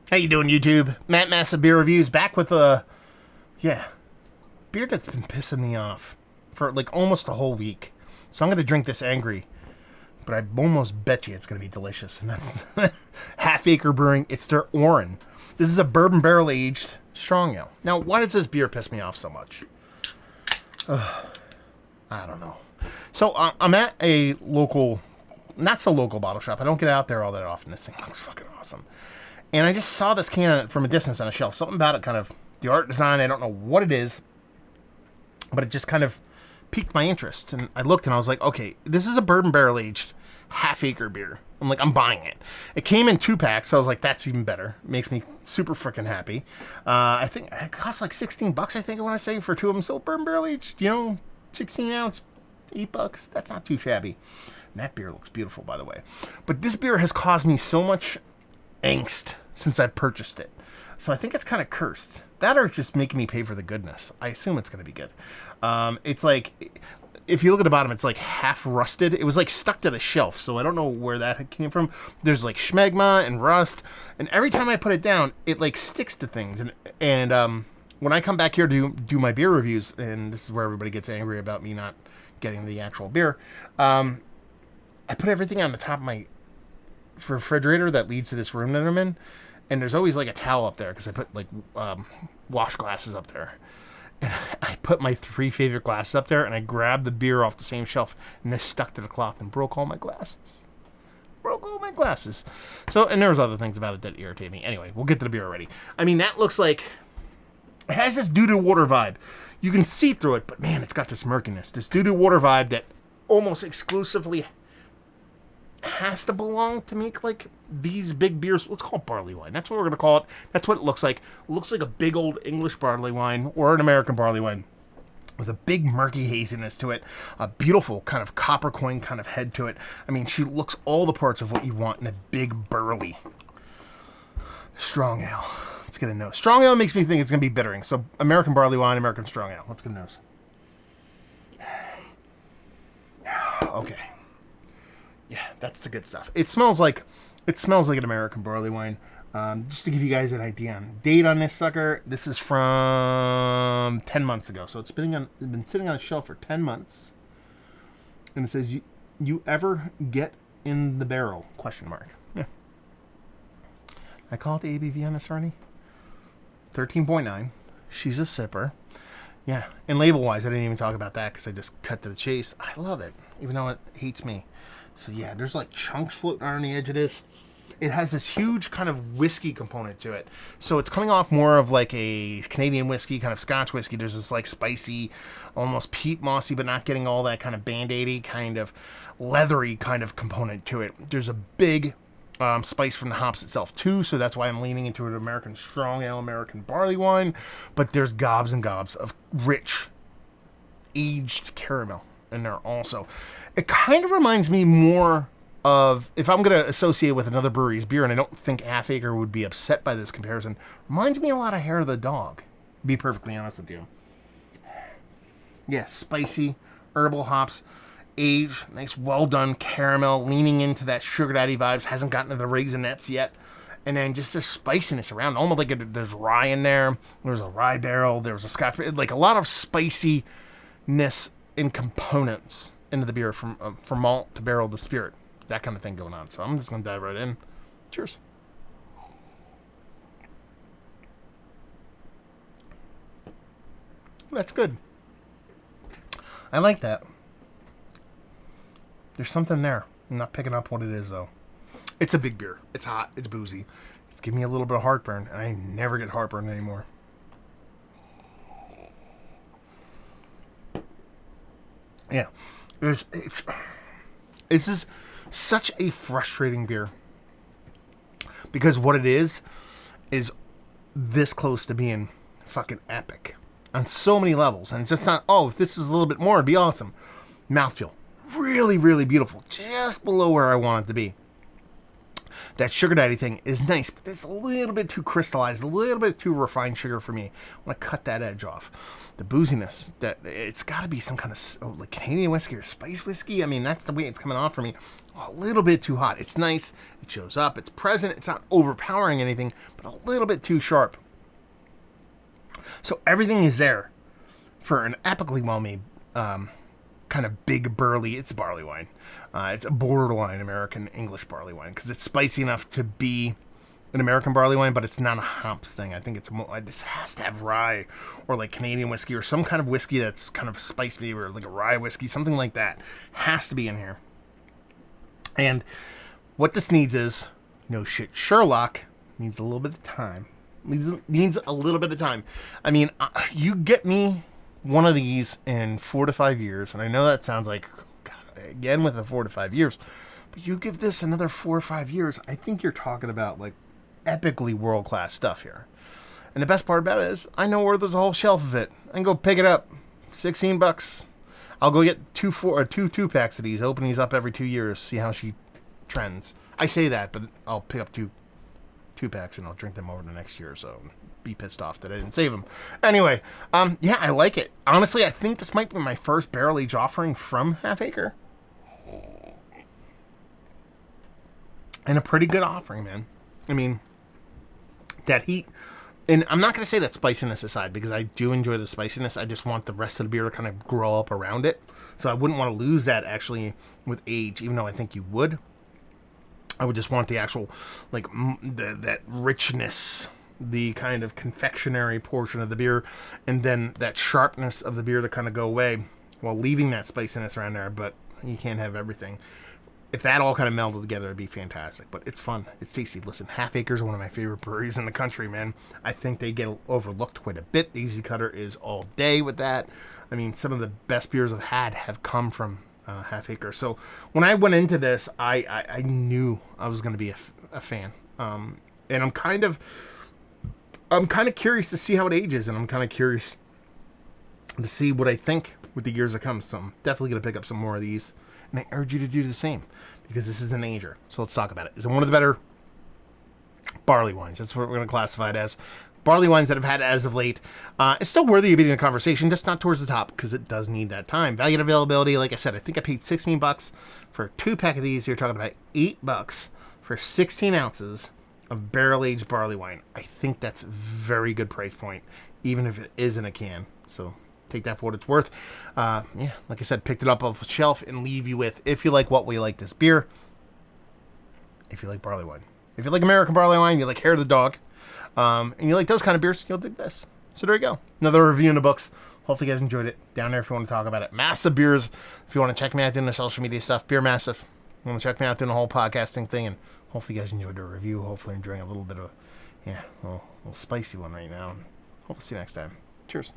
How you doing, YouTube? Matt Massive Beer Reviews back with a, beer that's been pissing me off for like almost a whole week. So I'm going to drink this angry, but I almost bet you it's going to be delicious. And that's Half Acre Brewing. It's their Orin. This is a bourbon barrel aged strong ale. Now, why does this beer piss me off so much? I don't know. So I'm at a local, not so local bottle shop. I don't get out there all that often. This thing looks fucking awesome. And I just saw this can from a distance on a shelf. Something about it kind of, the art design, I don't know what it is, but it just kind of piqued my interest. And I looked and I was like, okay, this is a bourbon barrel aged Half Acre beer. I'm like, I'm buying it. It came in 2-packs, so I was like, that's even better. It makes me super freaking happy. I think it cost like $16, I think I want to say, for two of them. So bourbon barrel aged, 16 ounce, $8. That's not too shabby. And that beer looks beautiful, by the way. But this beer has caused me so much angst since I purchased it. So I think it's kind of cursed. That or it's just making me pay for the goodness. I assume it's going to be good. It's like, if you look at the bottom, it's like half rusted. It was like stuck to the shelf, so I don't know where that came from. There's like schmegma and rust, and every time I put it down, it like sticks to things. And when I come back here to do my beer reviews, and this is where everybody gets angry about me not getting the actual beer, I put everything on the top of my refrigerator that leads to this room that I'm in, and there's always like a towel up there because I put like wash glasses up there, and I put my 3 favorite glasses up there, and I grabbed the beer off the same shelf, and this stuck to the cloth and broke all my glasses. So, and there was other things about it that irritate me. Anyway, we'll get to the beer already. I mean, that looks like it has this doo-doo water vibe. You can see through it, but man, it's got this murkiness, this doo-doo water vibe that almost exclusively has to belong to make like these big beers. Let's call it barley wine. That's what we're going to call it. That's what it looks like. It looks like a big old English barley wine or an American barley wine with a big murky haziness to it. A beautiful kind of copper coin kind of head to it. I mean, she looks all the parts of what you want in a big burly strong ale. Let's get a nose. Strong ale makes me think it's going to be bittering. So American barley wine, American strong ale. Let's get a nose. Okay. Yeah, that's the good stuff. It smells like an American barley wine. Just to give you guys an idea on date on this sucker, this is from 10 months ago. So it's been sitting on a shelf for 10 months. And it says, you ever get in the barrel? ? Yeah. I call it the ABV on this, Ernie. 13.9. She's a sipper. Yeah. And label-wise, I didn't even talk about that because I just cut to the chase. I love it, even though it hates me. So yeah, there's like chunks floating on the edge of this. It has this huge kind of whiskey component to it. So it's coming off more of like a Canadian whiskey, kind of Scotch whiskey. There's this like spicy, almost peat mossy, but not getting all that kind of Band-Aidy kind of leathery kind of component to it. There's a big spice from the hops itself too. So that's why I'm leaning into an American strong ale, American barley wine. But there's gobs and gobs of rich, aged caramel in there also. It kind of reminds me more of, if I'm going to associate with another brewery's beer, and I don't think Half Acre would be upset by this comparison, reminds me a lot of Hair of the Dog, to be perfectly honest with you. Yeah, spicy, herbal hops, aged, nice well done caramel, leaning into that sugar daddy vibes, hasn't gotten to the raisinets yet. And then just the spiciness around, almost like there's rye in there, there's a rye barrel, there's a Scotch, like a lot of spiciness in components into the beer, from malt to barrel to spirit, that kind of thing going on. So I'm just gonna dive right in. Cheers. That's good. I like that. There's something there. I'm not picking up what it is though. It's a big beer. It's hot. It's boozy. It's giving me a little bit of heartburn, and I never get heartburn anymore. Yeah. This is such a frustrating beer, because what it is this close to being fucking epic on so many levels. And it's just not, if this is a little bit more, it'd be awesome. Mouthfeel, really, really beautiful, just below where I want it to be. that sugar daddy thing is nice, but it's a little bit too crystallized, a little bit too refined sugar for me. I want to cut that edge off. The booziness, that it's got to be some kind of like Canadian whiskey or spice whiskey. I mean, that's the way it's coming off for me. A little bit too hot. It's nice. It shows up. It's present. It's not overpowering anything, but a little bit too sharp. So everything is there for an epically well-made, kind of big burly. It's a barley wine. It's a borderline American English barley wine because it's spicy enough to be an American barley wine, but it's not a hops thing. I think it's more, this has to have rye or like Canadian whiskey or some kind of whiskey that's kind of spicy or like a rye whiskey, something like that has to be in here. And what this needs is, no shit, Sherlock needs a little bit of time. Needs a little bit of time. I mean, you get me one of these in 4 to 5 years, and I know that sounds like, God, again with the 4 to 5 years, but you give this another 4 or 5 years, I think you're talking about like epically world-class stuff here. And the best part about it is I know where there's a whole shelf of it. I can go pick it up. $16. I'll go get two packs of these, open these up every 2 years, see how she trends. I say that, but I'll pick up two packs and I'll drink them over the next year or so and be pissed off that I didn't save them. Anyway, yeah, I like it. Honestly, I think this might be my first barrel age offering from Half Acre. And a pretty good offering, man. I mean, that heat, and I'm not going to say that spiciness aside because I do enjoy the spiciness. I just want the rest of the beer to kind of grow up around it. So I wouldn't want to lose that actually with age, even though I think you would. I would just want the actual, like, that richness, the kind of confectionery portion of the beer, and then that sharpness of the beer to kind of go away while leaving that spiciness around there, but you can't have everything. If that all kind of melded together, it'd be fantastic. But it's fun. It's tasty. Listen, Half Acre is one of my favorite breweries in the country, man. I think they get overlooked quite a bit. Easy Cutter is all day with that. I mean, some of the best beers I've had have come from Half Acre. So when I went into this, I knew I was going to be a fan. And I'm kind of curious to see how it ages, and I'm kind of curious to see what I think with the years that come. So I'm definitely going to pick up some more of these. And I urge you to do the same, because this is an ager. So let's talk about it. Is it one of the better barley wines? That's what we're going to classify it as. Barley wines that I've had as of late. It's still worthy of being a conversation, just not towards the top, because it does need that time. Value and availability, like I said, I think I paid $16 for a 2-pack of these. You're talking about $8 for 16 ounces of barrel-aged barley wine. I think that's a very good price point, even if it is in a can. So take that for what it's worth. Yeah, like I said, picked it up off the shelf and leave you with, if you like what we like this beer, if you like barley wine. If you like American barley wine, you like Hair of the Dog, and you like those kind of beers, you'll dig this. So there you go. Another review in the books. Hopefully you guys enjoyed it. Down there if you want to talk about it. Massive Beers. If you want to check me out doing the social media stuff, Beer Massive. You want to check me out doing the whole podcasting thing, and hopefully you guys enjoyed the review. Hopefully enjoying a little bit of, a little spicy one right now. Hope to see you next time. Cheers.